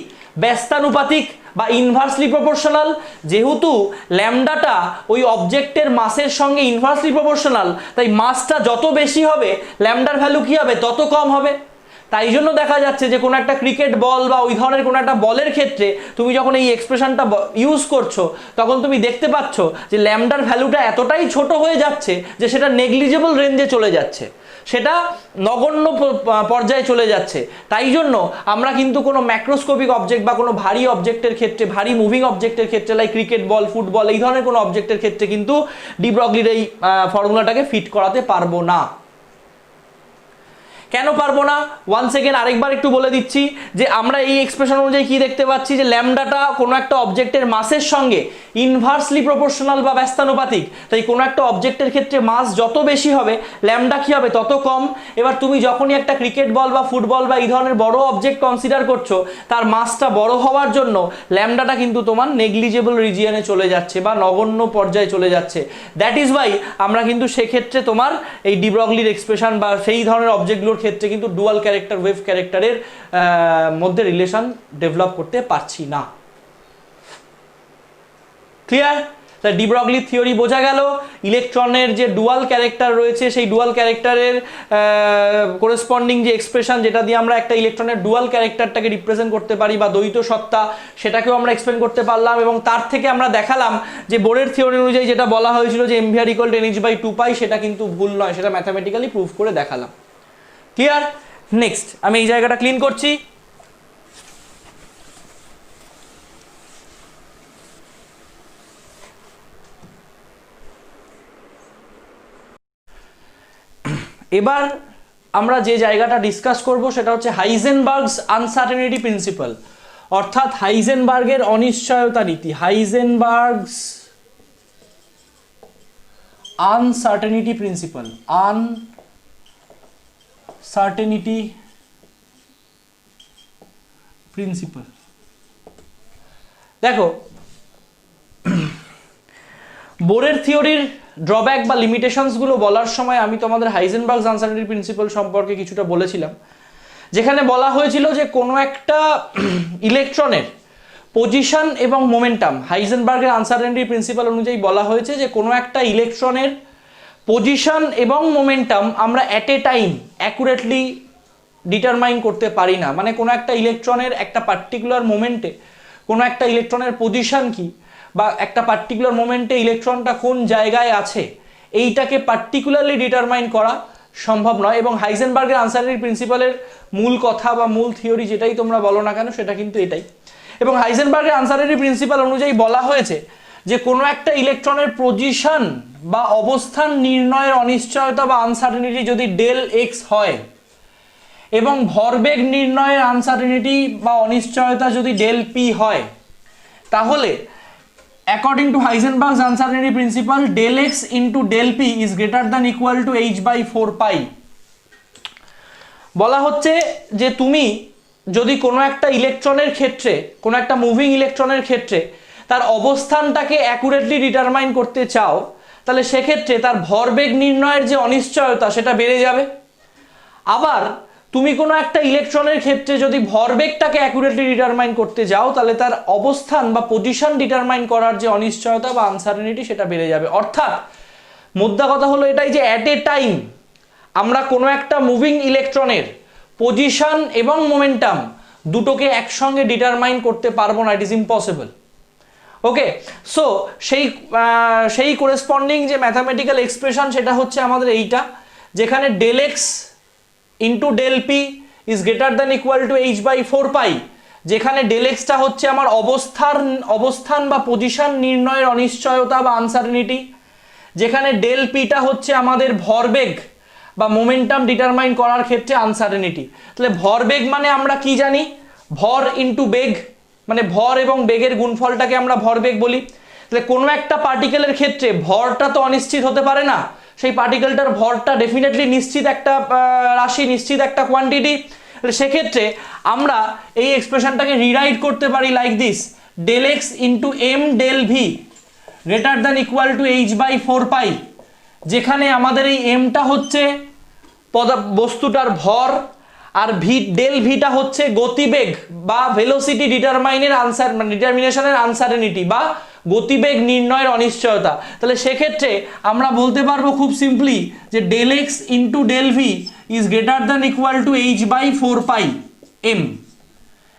ব্যস্তানুপাতিক বা ইনভার্সলি প্রপোর্শনাল। যেহেতু ল্যামডাটা ওই অবজেক্টের মাসের সঙ্গে ইনভার্সলি প্রপোর্শনাল, তাই মাসটা যত বেশি হবে ল্যামডার ভ্যালু কি হবে তত কম হবে। তাই জন্য দেখা যাচ্ছে যে কোনো একটা ক্রিকেট বল বা ওই ধরনের কোনো একটা বলের ক্ষেত্রে তুমি যখন এই এক্সপ্রেশনটা ইউজ করছো তখন তুমি দেখতে পাচ্ছ যে ল্যামডার ভ্যালুটা এতটাই ছোট হয়ে যাচ্ছে যে সেটা নেগলিজেবল রেঞ্জে চলে যাচ্ছে, সেটা নগণ্য পর্যায়ে চলে যাচ্ছে। তাই জন্য আমরা কিন্তু কোনো ম্যাক্রোস্কোপিক অবজেক্ট বা কোনো ভারী অবজেক্টের ক্ষেত্রে, ভারী মুভিং অবজেক্টের ক্ষেত্রে লাইক ক্রিকেট বল, ফুটবল এই ধরনের কোনো অবজেক্টের ক্ষেত্রে কিন্তু ডি ব্রগলির এই ফর্মুলাটাকে ফিট করাতে পারবো না। কেন পারবো না? ওয়ান সেকেন্ড আরেকবার একটু বলে দিচ্ছি যে আমরা এই এক্সপ্রেশন অনুযায়ী কি দেখতে পাচ্ছি যে ল্যামডাটা কোনো একটা অবজেক্টের মাসের সঙ্গে ইনভার্সলি প্রপোর্শনাল বা ব্যস্তানুপাতিক। তাই কোনো একটা অবজেক্টের ক্ষেত্রে মাস যত বেশি হবে ল্যামডা কি হবে তত কম। এবার তুমি যখনই একটা ক্রিকেট বল বা ফুটবল বা এই ধরনের বড় অবজেক্ট কনসিডার করছো, তার মাসটা বড় হওয়ার জন্য ল্যামডাটা কিন্তু তোমার নেগলিজেবল রিজিয়নে চলে যাচ্ছে বা নগণ্য পর্যায়ে চলে যাচ্ছে। দ্যাট ইজ ওয়াই আমরা কিন্তু সেক্ষেত্রে তোমার এই ডি ব্রগলির এক্সপ্রেশন বা সেই ধরনের অবজেক্টগুলোর ক্ষেত্রে কিন্তু ডুয়াল ক্যারেক্টার ওয়েভ ক্যারেক্টারের মধ্যে রিলেশন ডেভেলপ করতে পারছি না। ক্লিয়ার? তাহলে ডি ব্রগলি থিওরি বোঝা গেল, ইলেকট্রনের যে ডুয়াল ক্যারেক্টার রয়েছে সেই ডুয়াল ক্যারেক্টারের করেসপন্ডিং যে এক্সপ্রেশন যেটা দিয়ে আমরা একটা ইলেকট্রনের ডুয়াল ক্যারেক্টারটাকে রিপ্রেজেন্ট করতে পারি বা দ্বৈত সত্তা, সেটাকেও আমরা এক্সপ্লেন করতে পারলাম। এবং তার থেকে আমরা দেখালাম যে বোরের থিওরি অনুযায়ী যেটা বলা হয়েছিল যে mvr = 10h/2π, সেটা কিন্তু ভুল নয়, সেটা ম্যাথামেটিক্যালি প্রুভ করে দেখালাম। ক্লিয়ার? নেক্সট আমি এই জায়গাটা ক্লিন করছি। এবার আমরা যে জায়গাটা ডিসকাস করব সেটা হচ্ছে হাইজেনবার্গস আনসার্টেনিটি প্রিন্সিপাল, অর্থাৎ হাইজেনবার্গের অনিশ্চয়তা নীতি। হাইজেনবার্গস আনসার্টেনিটি প্রিন্সিপাল, আনসার্টেনিটি প্রিন্সিপাল। দেখো, বোরের থিওরির ড্রব্যাক বা লিমিটেশনসগুলো বলার সময় আমি তোমাদের হাইজেনবার্গস আনসার্টেনিটি প্রিন্সিপাল সম্পর্কে কিছুটা বলেছিলাম, যেখানে বলা হয়েছিল যে কোনো একটা ইলেকট্রনের পজিশন এবং মোমেন্টাম, হাইজেনবার্গের আনসার্টেনিটি প্রিন্সিপাল অনুযায়ী বলা হয়েছে যে কোনো একটা ইলেকট্রনের পজিশন এবং মোমেন্টাম আমরা at a time accurately determine করতে পারি না। মানে কোনো একটা ইলেকট্রনের একটা পার্টিকুলার মোমেন্টে কোনো একটা ইলেকট্রনের পজিশন কি বা একটা পার্টিকুলার মোমেন্টে ইলেকট্রনটা কোন জায়গায় আছে এইটাকে পার্টিকুলারলি ডিটারমাইন করা সম্ভব নয়। এবং হাইজেনবার্গের আনসার্টেনিটি প্রিন্সিপালের মূল কথা বা মূল থিওরি যেটাই তোমরা বলো না কেন সেটা কিন্তু এটাই। এবং হাইজেনবার্গের আনসার্টেনিটি প্রিন্সিপাল অনুযায়ী বলা হয়েছে যে কোনো একটা ইলেকট্রনের পজিশন বা অবস্থান নির্ণয়ের অনিশ্চয়তা বা আনসার্টেনিটি যদি ডেল এক্স হয় এবং ভরবেগ নির্ণয়ের আনসার্টেনিটি বা অনিশ্চয়তা যদি ডেল পি হয়, তাহলে according to Heisenberg's uncertainty principle del x into del p is greater than equal to h/4π। বলা হচ্ছে যে তুমি যদি কোনো একটা ইলেকট্রনের ক্ষেত্রে, কোনো একটা মুভিং ইলেকট্রনের ক্ষেত্রে তার অবস্থানটাকে অ্যাকুরেটলি ডিটারমাইন করতে চাও, তাহলে সেক্ষেত্রে তার ভরবেগ নির্ণয়ের যে অনিশ্চয়তা সেটা বেড়ে যাবে। আবার তুমি কোনো একটা ইলেকট্রনের ক্ষেত্রে যদি ভরবেগটাকে অ্যাকুরেটলি ডিটারমাইন করতে যাও, তাহলে তার অবস্থান বা পজিশন ডিটারমাইন করার যে অনিশ্চয়তা বা আনসার্টেনিটি সেটা বেড়ে যাবে। অর্থাৎ মুদ্রা কথা হলো এটাই যে অ্যাট এ টাইম আমরা কোনো একটা মুভিং ইলেকট্রনের পজিশন এবং মোমেন্টাম দুটোকে একসঙ্গে ডিটারমাইন করতে পারবো না, it is impossible. Okay, so সেই করেসপন্ডিং যে ম্যাথামেটিক্যাল এক্সপ্রেশন সেটা হচ্ছে আমাদের এইটা, যেখানে del X into del P is greater than equal to h/4π, যেখানে ডেল এক্সটা হচ্ছে আমার অবস্থান বা পজিশন নির্ণয়ের অনিশ্চয়তা বা আনসার্টেনিটি, যেখানে ডেল পিটা হচ্ছে আমাদের ভরবেগ বা মোমেন্টাম ডিটারমাইন করার ক্ষেত্রে আনসার্টেনিটি। তাহলে ভরবেগ মানে আমরা কি জানি, ভর ইন্টু বেগ, মানে ভর এবং বেগের গুণফলটাকে আমরা ভরবেগ বলি। তাহলে কোনো একটা পার্টিকেলের ক্ষেত্রে ভরটা তো অনিশ্চিত হতে পারে না, সেই পার্টিকেলটার ভরটা ডেফিনেটলি নিশ্চিত একটা রাশি, নিশ্চিত একটা কোয়ান্টিটি। সেক্ষেত্রে আমরা এই এক্সপ্রেশনটাকে রিরাইট করতে পারি like this, del X into M del V greater than equal to h/4π, যেখানে আমাদের এই এমটা হচ্ছে বস্তুটার ভর আর ভি ডেল ভিটা হচ্ছে গতিবেগ বা ভেলোসিটি ডিটারমিনেশনের আনসার্টেনিটি বা গতিবেগ নির্ণয়ের অনিশ্চয়তা। তাহলে সেক্ষেত্রে আমরা বলতে পারবো খুব সিম্পলি যে del X into del V is greater than equal to h/4π M.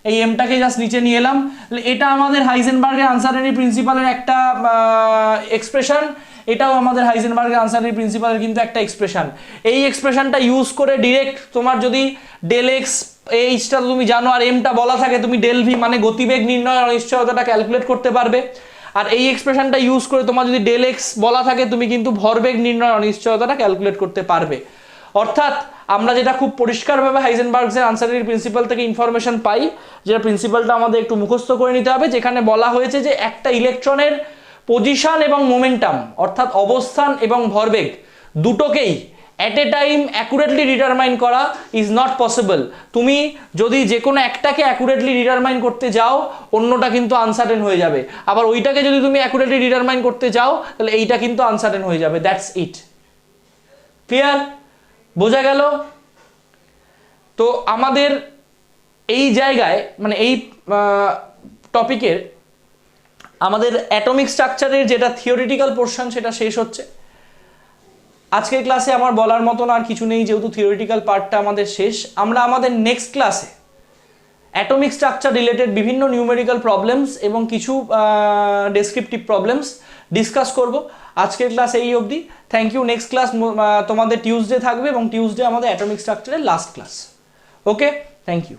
এই এমটাকে জাস্ট নিচে নিয়ে এলাম। এটা আমাদের হাইজেনবার্গের আনসার্টেনিটি প্রিন্সিপালের একটা এক্সপ্রেশন, এটাও আমাদের হাইজেনবার্গের আনসার্টেনিটি প্রিন্সিপালের কিন্তু একটা এক্সপ্রেশন। এই এক্সপ্রেশনটা ইউজ করে ডিরেক্ট তোমার যদি ডেল এক্স এইচটা তুমি জানো আর এমটা বলা থাকে, তুমি ডেল ভি মানে গতিবেগ নির্ণয়ের অনিশ্চয়তাটা ক্যালকুলেট করতে পারবে। আর এই এক্সপ্রেশনটা ইউজ করে তোমার যদি ডেল এক্স বলা থাকে, তুমি কিন্তু ভরবেগ নির্ণয়ের অনিশ্চয়তাটা ক্যালকুলেট করতে পারবে। অর্থাৎ আমরা যেটা খুব পরিষ্কারভাবে হাইজেনবার্গের আনসার্টেনিটি প্রিন্সিপাল থেকে ইনফরমেশন পাই, যেটা প্রিন্সিপালটা আমাদের একটু মুখস্থ করে নিতে হবে, যেখানে বলা হয়েছে যে একটা ইলেকট্রনের পজিশন এবং মোমেন্টাম অর্থাৎ অবস্থান এবং ভরবেগ দুটোকেই at a time accurately determine করা ইজ নট পসিবল। তুমি যদি যে কোনো একটাকে অ্যাকুরেটলি ডিটারমাইন করতে যাও, অন্যটা কিন্তু আনসার্টেন হয়ে যাবে। আবার ওইটাকে যদি তুমি অ্যাকুরেটলি ডিটারমাইন করতে যাও, তাহলে এইটা কিন্তু আনসার্টেন হয়ে যাবে। That's it. ক্লিয়ার? বোঝা গেল? তো আমাদের এই জায়গায় মানে এই টপিকের আমাদের অ্যাটমিক স্ট্রাকচারের যেটা থিওরিটিক্যাল পোর্শন সেটা শেষ হচ্ছে। আজকের ক্লাসে আমার বলার মতন আর কিছু নেই, যেহেতু থিওরিটিক্যাল পার্টটা আমাদের শেষ। আমরা আমাদের নেক্সট ক্লাসে অ্যাটমিক স্ট্রাকচার রিলেটেড বিভিন্ন নিউমেরিক্যাল প্রবলেমস এবং কিছু ডেসক্রিপটিভ প্রবলেমস ডিসকাস করব। আজকের ক্লাস এই অবধি। Thank you. নেক্সট ক্লাস তোমাদের টিউসডে থাকবে এবং টিউসডে আমাদের অ্যাটমিক স্ট্রাকচারের last class. Okay, thank you.